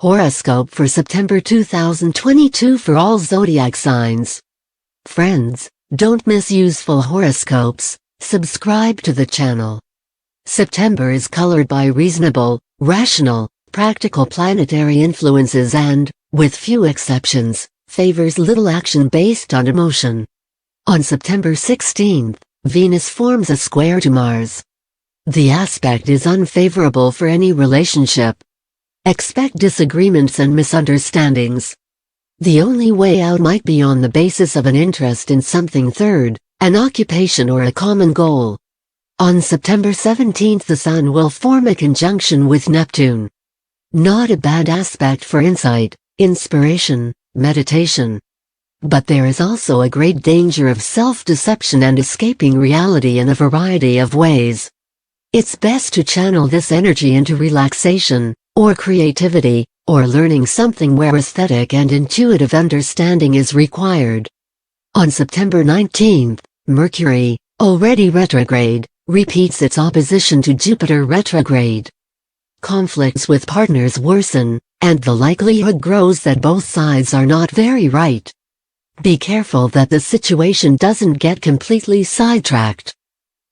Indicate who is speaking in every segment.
Speaker 1: Horoscope for September 2022 for all zodiac signs. Friends, don't miss useful horoscopes. Subscribe to the channel. September is colored by reasonable, rational, practical planetary influences and, with few exceptions, favors little action based on emotion. On September 16th, Venus forms a square to Mars. The aspect is unfavorable for any relationship. Expect disagreements and misunderstandings. The only way out might be on the basis of an interest in something third, an occupation or a common goal. On September 17th the Sun will form a conjunction with Neptune. Not a bad aspect for insight, inspiration, meditation. But there is also a great danger of self-deception and escaping reality in a variety of ways. It's best to channel this energy into relaxation, or creativity, or learning something where aesthetic and intuitive understanding is required. On September 19th, Mercury, already retrograde, repeats its opposition to Jupiter retrograde. Conflicts with partners worsen, and the likelihood grows that both sides are not very right. Be careful that the situation doesn't get completely sidetracked.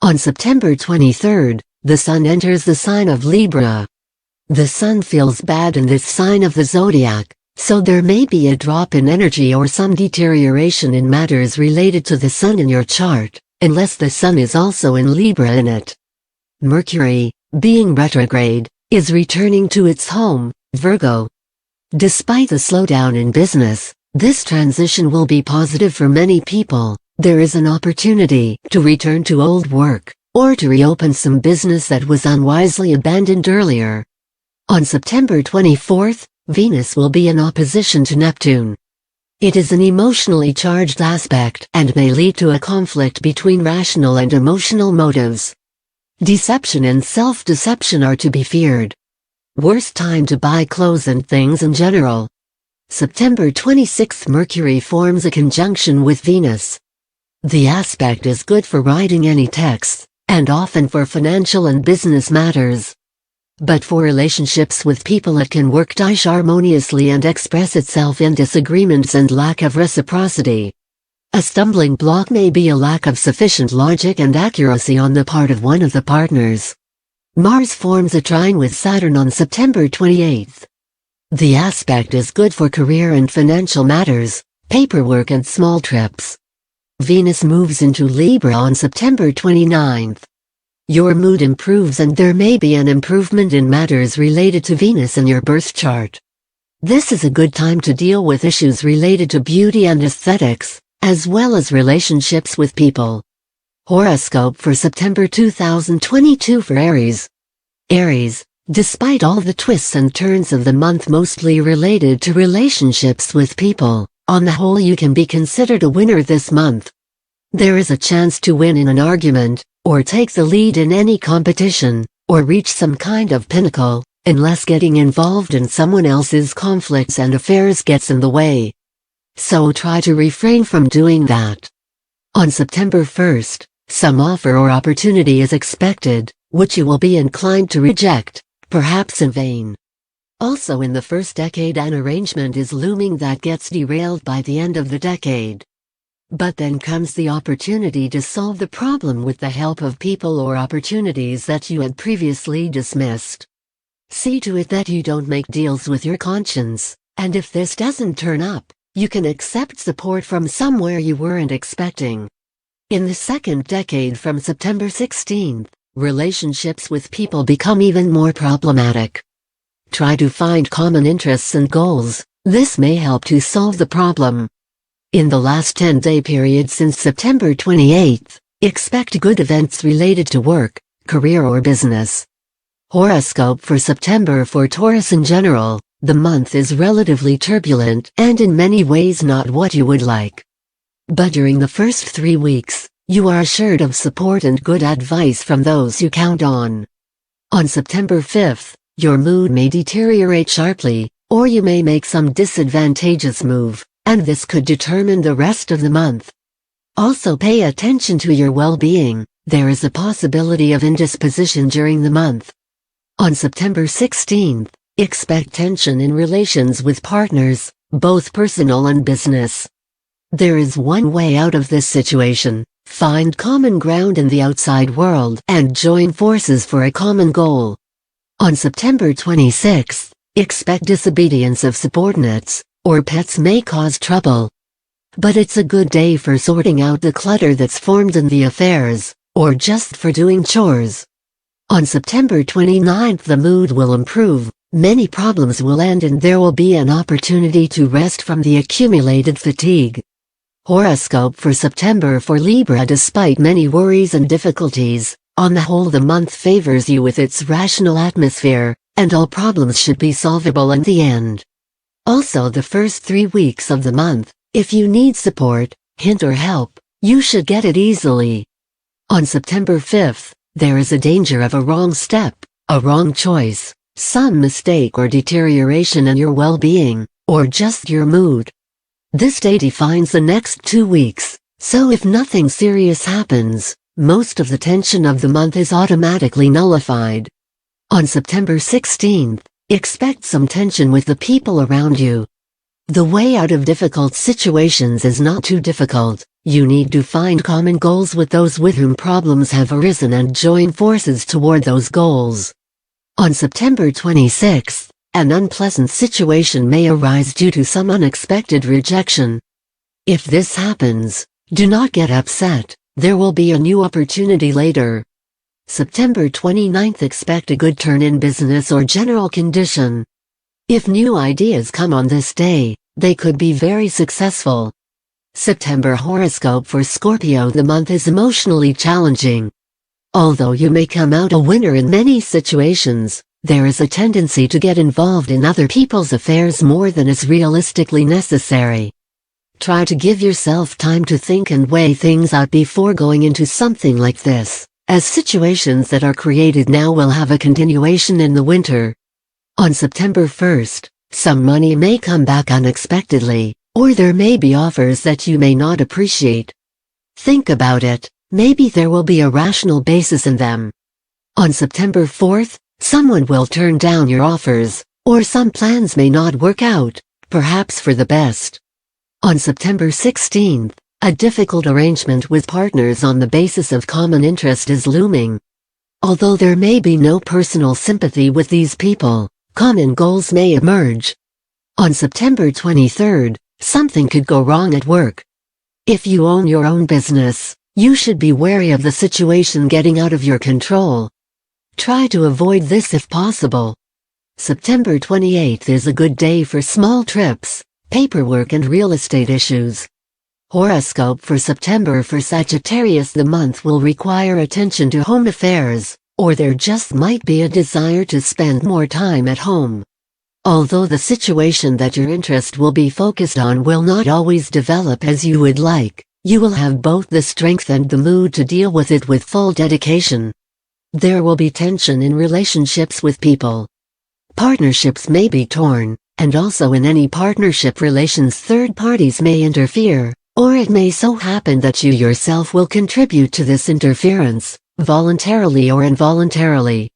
Speaker 1: On September 23rd, the Sun enters the sign of Libra. The Sun feels bad in this sign of the zodiac, so there may be a drop in energy or some deterioration in matters related to the Sun in your chart, unless the Sun is also in Libra in it. Mercury, being retrograde, is returning to its home, Virgo. Despite the slowdown in business, this transition will be positive for many people. There is an opportunity to return to old work, or to reopen some business that was unwisely abandoned earlier. On September 24th, Venus will be in opposition to Neptune. It is an emotionally charged aspect and may lead to a conflict between rational and emotional motives. Deception and self-deception are to be feared. Worst time to buy clothes and things in general. September 26th, Mercury forms a conjunction with Venus. The aspect is good for writing any texts, and often for financial and business matters. But for relationships with people it can work disharmoniously and express itself in disagreements and lack of reciprocity. A stumbling block may be a lack of sufficient logic and accuracy on the part of one of the partners. Mars forms a trine with Saturn on September 28th. The aspect is good for career and financial matters, paperwork and small trips. Venus moves into Libra on September 29th. Your mood improves and there may be an improvement in matters related to Venus in your birth chart. This is a good time to deal with issues related to beauty and aesthetics, as well as relationships with people. Horoscope for September 2022 for Aries. Aries, despite all the twists and turns of the month mostly related to relationships with people, on the whole you can be considered a winner this month. There is a chance to win in an argument, or take the lead in any competition, or reach some kind of pinnacle, unless getting involved in someone else's conflicts and affairs gets in the way. So try to refrain from doing that. On September 1st, some offer or opportunity is expected, which you will be inclined to reject, perhaps in vain. Also in the first decade an arrangement is looming that gets derailed by the end of the decade. But then comes the opportunity to solve the problem with the help of people or opportunities that you had previously dismissed. See to it that you don't make deals with your conscience, and if this doesn't turn up, you can accept support from somewhere you weren't expecting. In the second decade from September 16th, relationships with people become even more problematic. Try to find common interests and goals. This may help to solve the problem. In the last 10-day period since September 28th, expect good events related to work, career or business. Horoscope for September for Taurus in general, the month is relatively turbulent and in many ways not what you would like. But during the first 3 weeks, you are assured of support and good advice from those you count on. On September 5th, your mood may deteriorate sharply, or you may make some disadvantageous move, and this could determine the rest of the month. Also pay attention to your well-being. There is a possibility of indisposition during the month. On September 16th, expect tension in relations with partners, both personal and business. There is one way out of this situation: find common ground in the outside world and join forces for a common goal. On September 26th, expect disobedience of subordinates, or pets may cause trouble. But it's a good day for sorting out the clutter that's formed in the affairs, or just for doing chores. On September 29th the mood will improve, many problems will end and there will be an opportunity to rest from the accumulated fatigue. Horoscope for September for Libra. Despite many worries and difficulties, on the whole the month favors you with its rational atmosphere, and all problems should be solvable in the end. Also, the first 3 weeks of the month, if you need support, hint or help, you should get it easily. On September 5th, there is a danger of a wrong step, a wrong choice, some mistake or deterioration in your well-being, or just your mood. This day defines the next 2 weeks, so if nothing serious happens, most of the tension of the month is automatically nullified. On September 16th, expect some tension with the people around you. The way out of difficult situations is not too difficult. You need to find common goals with those with whom problems have arisen and join forces toward those goals. On September 26th, an unpleasant situation may arise due to some unexpected rejection. If this happens, do not get upset, there will be a new opportunity later. September 29th, expect a good turn in business or general condition. If new ideas come on this day, they could be very successful. September horoscope for Scorpio. The month is emotionally challenging. Although you may come out a winner in many situations, there is a tendency to get involved in other people's affairs more than is realistically necessary. Try to give yourself time to think and weigh things out before going into something like this, as situations that are created now will have a continuation in the winter. On September 1st, some money may come back unexpectedly, or there may be offers that you may not appreciate. Think about it, maybe there will be a rational basis in them. On September 4th, someone will turn down your offers, or some plans may not work out, perhaps for the best. On September 16th, a difficult arrangement with partners on the basis of common interest is looming. Although there may be no personal sympathy with these people, common goals may emerge. On September 23rd, something could go wrong at work. If you own your own business, you should be wary of the situation getting out of your control. Try to avoid this if possible. September 28th is a good day for small trips, paperwork and real estate issues. Horoscope for September for Sagittarius. The month will require attention to home affairs, or there just might be a desire to spend more time at home. Although the situation that your interest will be focused on will not always develop as you would like, you will have both the strength and the mood to deal with it with full dedication. There will be tension in relationships with people. Partnerships may be torn, and also in any partnership relations third parties may interfere, or it may so happen that you yourself will contribute to this interference, voluntarily or involuntarily.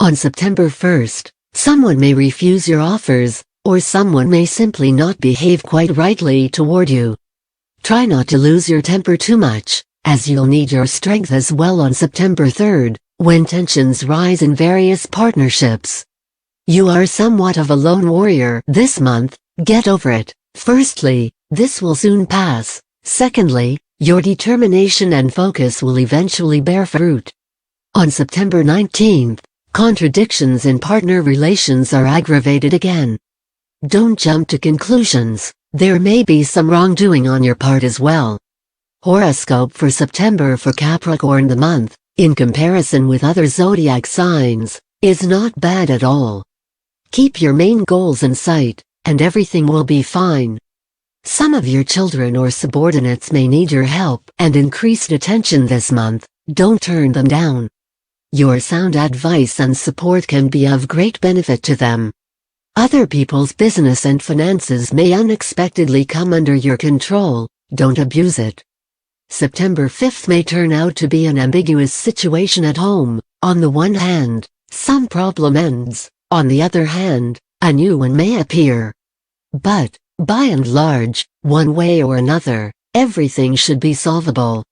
Speaker 1: On September 1st, someone may refuse your offers, or someone may simply not behave quite rightly toward you. Try not to lose your temper too much, as you'll need your strength as well on September 3rd, when tensions rise in various partnerships. You are somewhat of a lone warrior this month, get over it. Firstly, this will soon pass. Secondly, your determination and focus will eventually bear fruit. On September 19th, contradictions in partner relations are aggravated again. Don't jump to conclusions, there may be some wrongdoing on your part as well. Horoscope for September for Capricorn. The month, in comparison with other zodiac signs, is not bad at all. Keep your main goals in sight, and everything will be fine. Some of your children or subordinates may need your help and increased attention this month, don't turn them down. Your sound advice and support can be of great benefit to them. Other people's business and finances may unexpectedly come under your control, don't abuse it. September 5th may turn out to be an ambiguous situation at home. On the one hand, some problem ends, On the other hand, a new one may appear. But, by and large, one way or another, everything should be solvable.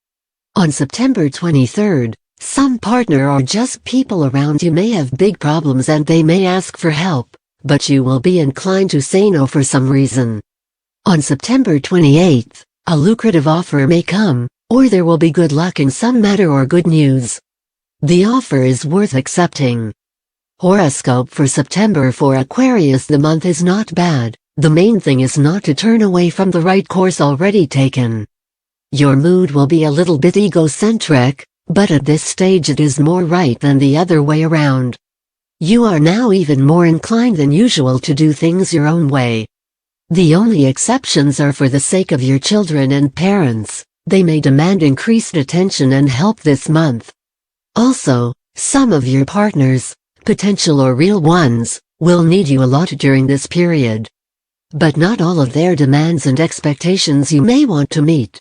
Speaker 1: On September 23rd, some partner or just people around you may have big problems and they may ask for help, but you will be inclined to say no for some reason. On September 28th, a lucrative offer may come, or there will be good luck in some matter or good news. The offer is worth accepting. Horoscope for September for Aquarius. The month is not bad. The main thing is not to turn away from the right course already taken. Your mood will be a little bit egocentric, but at this stage it is more right than the other way around. You are now even more inclined than usual to do things your own way. The only exceptions are for the sake of your children and parents. They may demand increased attention and help this month. Also, some of your partners, potential or real ones, will need you a lot during this period. But not all of their demands and expectations you may want to meet.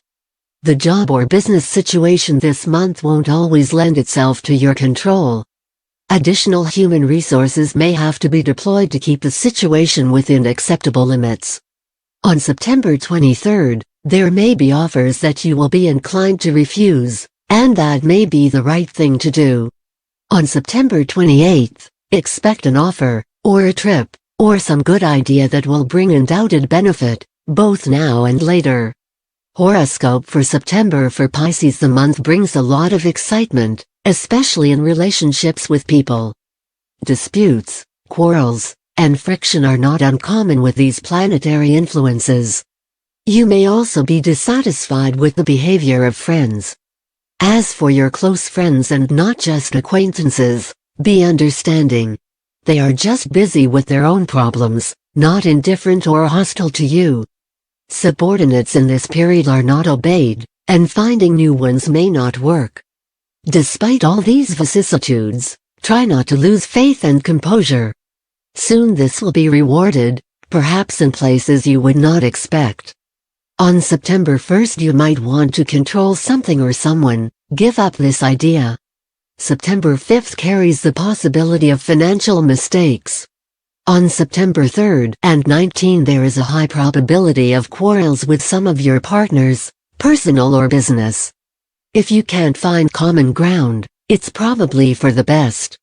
Speaker 1: The job or business situation this month won't always lend itself to your control. Additional human resources may have to be deployed to keep the situation within acceptable limits. On September 23rd, there may be offers that you will be inclined to refuse, and that may be the right thing to do. On September 28th, expect an offer, or a trip, or some good idea that will bring undoubted benefit, both now and later. Horoscope for September for Pisces. The month brings a lot of excitement, especially in relationships with people. Disputes, quarrels, and friction are not uncommon with these planetary influences. You may also be dissatisfied with the behavior of friends. As for your close friends and not just acquaintances, be understanding. They are just busy with their own problems, not indifferent or hostile to you. Subordinates in this period are not obeyed, and finding new ones may not work. Despite all these vicissitudes, try not to lose faith and composure. Soon this will be rewarded, perhaps in places you would not expect. On September 1st you might want to control something or someone. Give up this idea. September 5th carries the possibility of financial mistakes. On September 3rd and 19th there is a high probability of quarrels with some of your partners, personal or business. If you can't find common ground, it's probably for the best.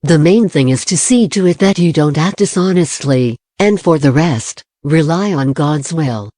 Speaker 1: The main thing is to see to it that you don't act dishonestly, and for the rest, rely on God's will.